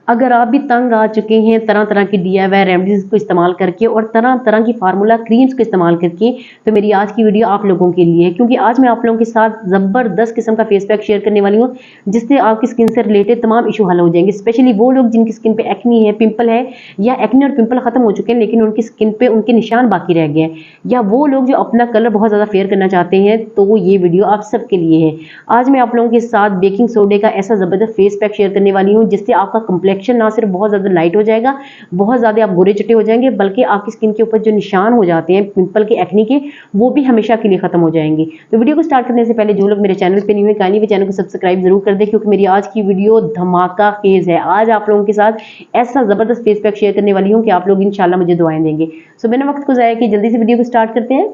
अगर आप भी तंग आ चुके हैं तरह तरह की DIY रेमेडीज को इस्तेमाल करके और तरह तरह की फार्मूला क्रीम्स को इस्तेमाल करके, तो मेरी आज की वीडियो आप लोगों के लिए है। क्योंकि आज मैं आप लोगों के साथ ज़बरदस्त किस्म का फेस पैक शेयर करने वाली हूँ, जिससे आपकी स्किन से रिलेटेड तमाम इशू हल हो जाएंगे। स्पेशली वो लोग जिनकी स्किन पे एक्नी है, पिंपल है, या एक्नी और पिंपल खत्म हो चुके हैं लेकिन उनकी स्किन पे उनके निशान बाकी रह गए हैं, या वो लोग जो अपना कलर बहुत ज़्यादा फेयर करना चाहते हैं, तो ये वीडियो आप सबके लिए है। आज मैं आप लोगों के साथ बेकिंग सोडे का ऐसा ज़बरदस्त फेस पैक शेयर करने वाली हूँ, जिससे आपका कंप्लेक्शन ना सिर्फ बहुत ज़्यादा लाइट हो जाएगा, बहुत ज़्यादा आप गोरे चिट्टे हो जाएंगे, बल्कि आपकी स्किन के ऊपर जो निशान हो जाते हैं पिंपल के, एक्नी के, वो भी हमेशा के लिए खत्म हो जाएंगे। तो वीडियो को स्टार्ट करने से पहले जो लोग मेरे चैनल पे नहीं हुए, काइंडली चैनल को सब्सक्राइब जरूर कर दे, क्योंकि मेरी आज की वीडियो धमाका फेज है। आज आप लोगों के साथ ऐसा ज़बरदस्त फेस पैक शेयर करने वाली हूँ कि आप लोग इंशाल्लाह मुझे दुआएं देंगे। सो बिना वक्त को ज़ाया किए जल्दी से वीडियो को स्टार्ट करते हैं।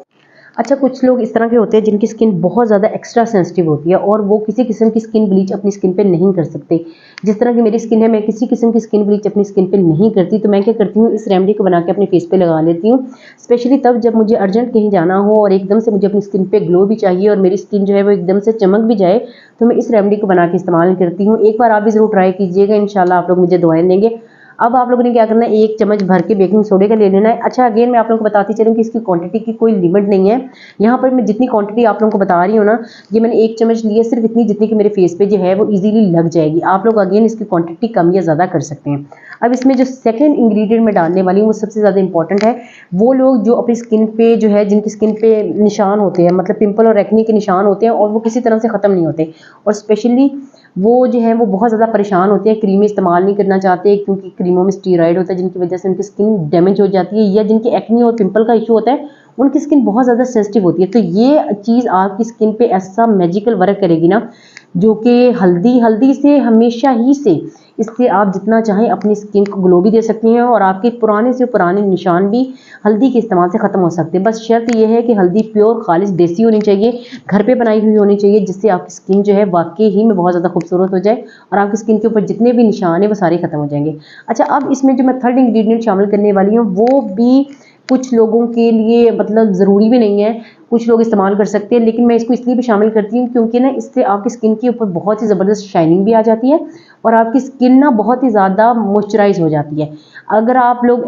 अच्छा, कुछ लोग इस तरह के होते हैं जिनकी स्किन बहुत ज़्यादा एक्स्ट्रा सेंसिटिव होती है और वो किसी किस्म की स्किन ब्लीच अपनी स्किन पे नहीं कर सकते। जिस तरह की मेरी स्किन है, मैं किसी किस्म की स्किन ब्लीच अपनी स्किन पे नहीं करती, तो मैं क्या करती हूँ, इस रेमेडी को बना के अपने फेस पे लगा लेती हूँ। स्पेशली तब जब मुझे अर्जेंट कहीं जाना हो और एकदम से मुझे अपनी स्किन पे ग्लो भी चाहिए और मेरी स्किन जो है वो एकदम से चमक भी जाए, तो मैं इस रेमेडी को बना के इस्तेमाल करती हूँ। एक बार आप भी ज़रूर ट्राई कीजिएगा, इंशाल्लाह आप लोग मुझे दुआएं देंगे। अब आप लोगों ने क्या करना है, 1 चम्मच भर के बेकिंग सोडे का ले लेना है। अच्छा, अगेन मैं आप लोगों को बताती चलूँ कि इसकी क्वांटिटी की कोई लिमिट नहीं है। यहाँ पर मैं जितनी क्वांटिटी आप लोगों को बता रही हूँ ना, ये मैंने 1 चम्मच लिया, सिर्फ इतनी जितनी कि मेरे फेस पे जो है वो इजीली लग जाएगी। आप लोग अगेन इसकी क्वांटिटी कम या ज़्यादा कर सकते हैं। अब इसमें जो सेकेंड इंग्रेडिएंट मैं डालने वाली हूँ वो सबसे ज़्यादा इंपॉर्टेंट है। वो लोग जो अपनी स्किन पे जो है, जिनकी स्किन पे निशान होते हैं, मतलब पिंपल और एक्नी के निशान होते हैं और वो किसी तरह से ख़त्म नहीं होते, और स्पेशली वो जो है वो बहुत ज़्यादा परेशान होते हैं, क्रीमें इस्तेमाल नहीं करना चाहते क्योंकि क्रीमों में स्टीरॉयड होता है, जिनकी वजह से उनकी स्किन डैमेज हो जाती है, या जिनकी एक्नी और पिंपल का इशू होता है, उनकी स्किन बहुत ज़्यादा सेंसिटिव होती है। तो ये चीज़ आपकी स्किन पे ऐसा मैजिकल वर्क करेगी ना, जो कि हल्दी से हमेशा ही से, इससे आप जितना चाहें अपनी स्किन को ग्लो भी दे सकती हैं और आपके पुराने से पुराने निशान भी हल्दी के इस्तेमाल से ख़त्म हो सकते हैं। बस शर्त यह है कि हल्दी प्योर खालिश देसी होनी चाहिए, घर पे बनाई हुई होनी चाहिए, जिससे आपकी स्किन जो है वाकई ही में बहुत ज़्यादा खूबसूरत हो जाए और आपकी स्किन के ऊपर जितने भी निशान हैं वो सारे ख़त्म हो जाएंगे। अच्छा, अब इसमें जो मैं थर्ड इंग्रेडिएंट शामिल करने वाली हूँ, वो भी कुछ लोगों के लिए मतलब ज़रूरी भी नहीं है, कुछ लोग इस्तेमाल कर सकते हैं, लेकिन मैं इसको इसलिए भी शामिल करती हूँ क्योंकि ना इससे आपकी स्किन के ऊपर बहुत ही ज़बरदस्त शाइनिंग भी आ जाती है और आपकी स्किन ना बहुत ही ज़्यादा मॉइस्चराइज हो जाती है। अगर आप लोग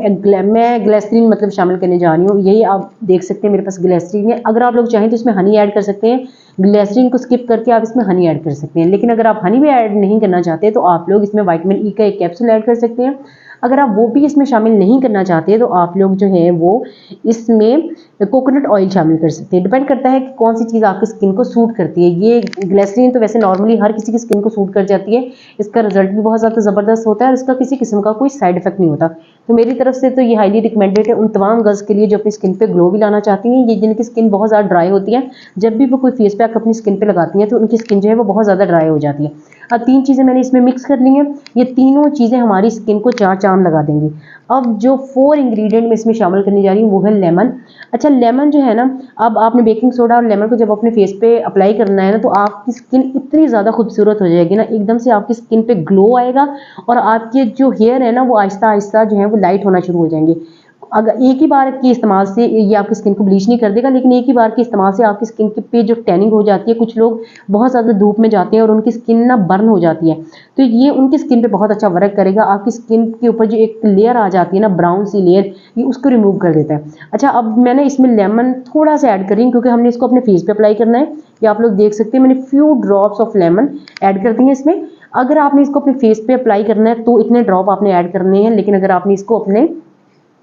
मैं ग्लिसरीन मतलब शामिल करने जा रही हूँ, यही आप देख सकते हैं मेरे पास ग्लिसरीन है। अगर आप लोग चाहें तो इसमें हनी ऐड कर सकते हैं, ग्लिसरीन को स्किप करके आप इसमें हनी ऐड कर सकते हैं। लेकिन अगर आप हनी भी ऐड नहीं करना चाहते तो आप लोग इसमें विटामिन ई का एक कैप्सूल ऐड कर सकते हैं। अगर आप वो भी इसमें शामिल नहीं करना चाहते तो आप लोग जो है वो इसमें कोकोनट ऑयल शामिल कर सकते हैं। डिपेंड करता है कि कौन सी चीज़ आपकी स्किन को सूट करती है। ये ग्लिसरीन तो वैसे नॉर्मली हर किसी की स्किन को सूट कर जाती है, इसका रिजल्ट भी बहुत ज़्यादा ज़बरदस्त होता है और इसका किसी किस्म का कोई साइड इफेक्ट नहीं होता। तो मेरी तरफ से तो ये हाईली रिकमेंडेड है उन तमाम गर्ल्स के लिए जो अपनी स्किन पे ग्लो भी लाना चाहती हैं, ये जिनकी स्किन बहुत ज़्यादा ड्राई होती है। जब भी वो कोई फेस पैक अपनी स्किन पे लगाती हैं तो उनकी स्किन जो है वो बहुत ज़्यादा ड्राई हो जाती है। अब 3 चीज़ें मैंने इसमें मिक्स कर ली हैं, ये तीनों चीज़ें हमारी स्किन को 4 चांद लगा देंगी। अब जो 4 इंग्रेडिएंट मैं इसमें शामिल करने जा रही हूँ वो है लेमन। अच्छा, लेमन जो है ना, अब आपने बेकिंग सोडा और लेमन को जब अपने फेस पे अप्लाई करना है ना, तो आपकी स्किन इतनी ज़्यादा खूबसूरत हो जाएगी ना, एकदम से आपकी स्किन पे ग्लो आएगा और आपके जो हेयर है ना वो आहिस्ता आहिस्ता जो है वो लाइट होना शुरू हो जाएंगे। अगर एक ही बार के इस्तेमाल से ये आपकी स्किन को ब्लीच नहीं कर देगा, लेकिन एक ही बार के इस्तेमाल से आपकी स्किन पे जो टैनिंग हो जाती है, कुछ लोग बहुत ज़्यादा धूप में जाते हैं और उनकी स्किन ना बर्न हो जाती है, तो ये उनकी स्किन पे बहुत अच्छा वर्क करेगा। आपकी स्किन के ऊपर जो एक लेयर आ जाती है ना, ब्राउन सी लेयर, ये उसको रिमूव कर देता है। अच्छा, अब मैंने इसमें लेमन थोड़ा सा ऐड कर रही हूँ क्योंकि हमने इसको अपने फेस पे अप्लाई करना है। ये आप लोग देख सकते हैं, मैंने few drops of lemon add कर दी है इसमें। अगर आपने इसको अपने फेस पे अप्लाई करना है तो इतने ड्रॉप आपने ऐड करने हैं, लेकिन अगर आपने इसको अपने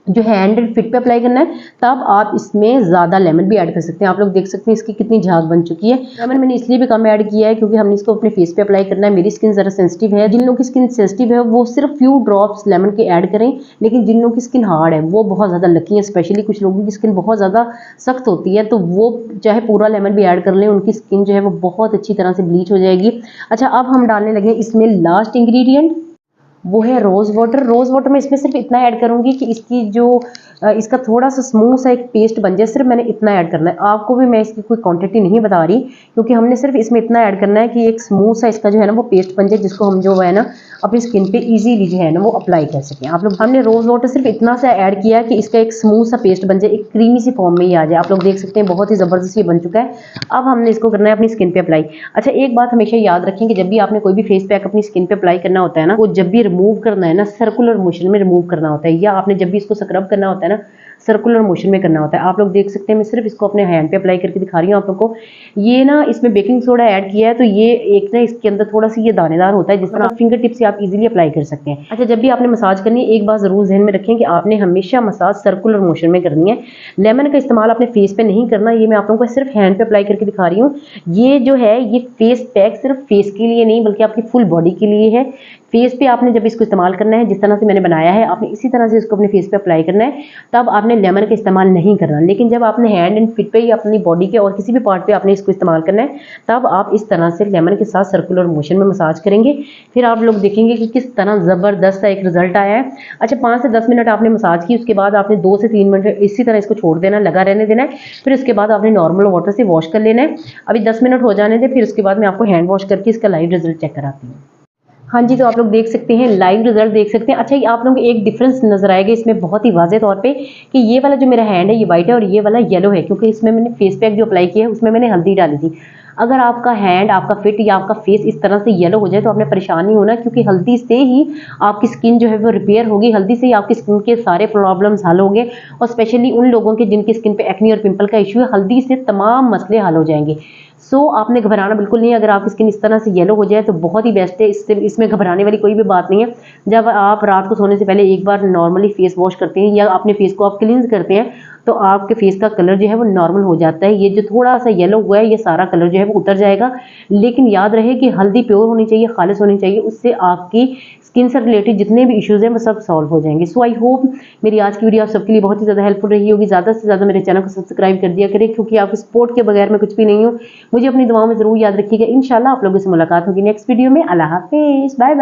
जो हैंड एंड फिट पे अप्लाई करना है तब आप इसमें ज़्यादा लेमन भी ऐड कर सकते हैं। आप लोग देख सकते हैं इसकी कितनी झाग बन चुकी है। लेमन मैंने इसलिए भी कम ऐड किया है क्योंकि हमने इसको अपने फेस पे अप्लाई करना है। मेरी स्किन ज़रा सेंसिटिव है, जिन लोगों की स्किन सेंसिटिव है वो सिर्फ फ्यू ड्रॉप्स लेमन के ऐड करें, लेकिन जिन लोगों की स्किन हार्ड है वो बहुत ज़्यादा लकी है। स्पेशली कुछ लोगों की स्किन बहुत ज़्यादा सख्त होती है, तो वो चाहे पूरा लेमन भी ऐड कर लें, उनकी स्किन जो है वो बहुत अच्छी तरह से ब्लीच हो जाएगी। अच्छा, अब हम डालने लगे इसमें लास्ट इंग्रेडिएंट, वो है रोज़ वाटर। रोज़ वाटर में इसमें सिर्फ इतना ऐड करूँगी कि इसकी जो इसका थोड़ा सा स्मूथ सा एक पेस्ट बन जाए, सिर्फ मैंने इतना ऐड करना है। आपको भी मैं इसकी कोई क्वांटिटी नहीं बता रही क्योंकि हमने सिर्फ इसमें इतना ऐड करना है कि एक स्मूथ सा इसका जो है ना वो पेस्ट बन जाए, जिसको हम जो है ना अपनी स्किन पे इजीली जो है ना वो अप्लाई कर सकें आप लोग। हमने रोज़ वाटर सिर्फ इतना सा ऐड किया कि इसका एक स्मूथ सा पेस्ट बन जाए, एक क्रीमी सी फॉर्म में ही आ जाए। आप लोग देख सकते हैं बहुत ही ज़बरदस्त ये बन चुका है। अब हमने इसको करना है अपनी स्किन पे अप्लाई। अच्छा, एक बात हमेशा याद रखें कि जब भी आपने कोई भी फेस पैक अपनी स्किन पे अप्लाई करना होता है ना, वो जब भी रिमूव करना है ना सर्कुलर मोशन में रिमूव करना होता है, या आपने जब भी इसको स्क्रब करना होता है ना सर्कुलर मोशन में करना होता है। आप लोग देख सकते हैं मैं सिर्फ इसको अपने हैंड पे अप्लाई करके दिखा रही हूँ आप लोग को। ये ना इसमें बेकिंग सोडा ऐड किया है तो ये एक ना इसके अंदर थोड़ा सा ये दानेदार होता है, जिस तरह फिंगर टिप से आप इजीली अप्लाई कर सकते हैं। अच्छा, जब भी आपने मसाज करनी है एक बात जरूर ध्यान में रखें कि आपने हमेशा मसाज सर्कुलर मोशन में करनी है। लेमन का इस्तेमाल अपने फेस पे नहीं करना। ये मैं आप लोगों को सिर्फ हैंड पे अप्लाई करके दिखा रही हूँ। ये जो है ये फेस पैक सिर्फ फेस के लिए नहीं बल्कि आपकी फुल बॉडी के लिए है। फेस पे आपने जब इसको इस्तेमाल करना है जिस तरह से मैंने बनाया है आपने इसी तरह से इसको अपने फेस पे अप्लाई करना है, तब आपने लेमन का इस्तेमाल नहीं करना। लेकिन जब आपने हैंड एंड फिट पे या अपनी बॉडी के और किसी भी पार्ट पे आपने इसको इस्तेमाल करना है तब आप इस तरह से लेमन के साथ सर्कुलर मोशन में मसाज करेंगे। फिर आप लोग देखेंगे कि किस तरह ज़बरदस्त सा एक रिजल्ट आया है। अच्छा, 5 से 10 मिनट आपने मसाज की, उसके बाद आपने 2 से 3 मिनट इसी तरह इसको छोड़ देना, लगा रहने देना है। फिर उसके बाद आपने नॉर्मल वाटर से वॉश कर लेना है। अभी 10 मिनट हो जाने दें, फिर उसके बाद मैं आपको हैंड वॉश करके इसका लाइव रिजल्ट चेक कराती हूँ। हाँ जी, तो आप लोग देख सकते हैं लाइव रिजल्ट देख सकते हैं। अच्छा, ये आप लोगों को एक डिफरेंस नजर आएगा इसमें बहुत ही वाज़ेह तौर पे कि ये वाला जो मेरा हैंड है ये वाइट है और ये वाला येलो है, क्योंकि इसमें मैंने फेस पैक जो अप्लाई किया है उसमें मैंने हल्दी डाली थी। अगर आपका हैंड आपका फिट या आपका फेस इस तरह से येलो हो जाए तो आपने परेशान नहीं होना, क्योंकि हल्दी से ही आपकी स्किन जो है वो रिपेयर होगी, हल्दी से ही आपकी स्किन के सारे प्रॉब्लम्स हल होंगे। और स्पेशली उन लोगों के जिनकी स्किन पे एक्नी और पिंपल का इशू है, हल्दी से तमाम मसले हल हो जाएंगे। सो आपने घबराना बिल्कुल नहीं है। अगर आपकी स्किन इस तरह से येलो हो जाए तो बहुत ही बेस्ट है, इसमें घबराने वाली कोई भी बात नहीं है। जब आप रात को सोने से पहले एक बार नॉर्मली फेस वॉश करते हैं या अपने फेस को आप क्लींस करते हैं तो आपके फेस का कलर जो है वो नॉर्मल हो जाता है। ये जो थोड़ा सा येलो हुआ है ये सारा कलर जो है वो उतर जाएगा। लेकिन याद रहे कि हल्दी प्योर होनी चाहिए, खालिस होनी चाहिए, उससे आपकी स्किन से रिलेटेड जितने भी इश्यूज हैं वो सब सॉल्व हो जाएंगे। सो आई होप मेरी आज की वीडियो आप सबके लिए बहुत ही ज़्यादा हेल्पफुल रही होगी। ज़्यादा से ज़्यादा मेरे चैनल को सब्सक्राइब कर दिया करें, क्योंकि आपके सपोर्ट के बगैर मैं कुछ भी नहीं हूँ। मुझे अपनी दुआओं में ज़रूर याद रखिएगा। इंशाल्लाह आप लोगों से मुलाकात होगी नेक्स्ट वीडियो में। अल्लाह हाफिज़, बाय बाय।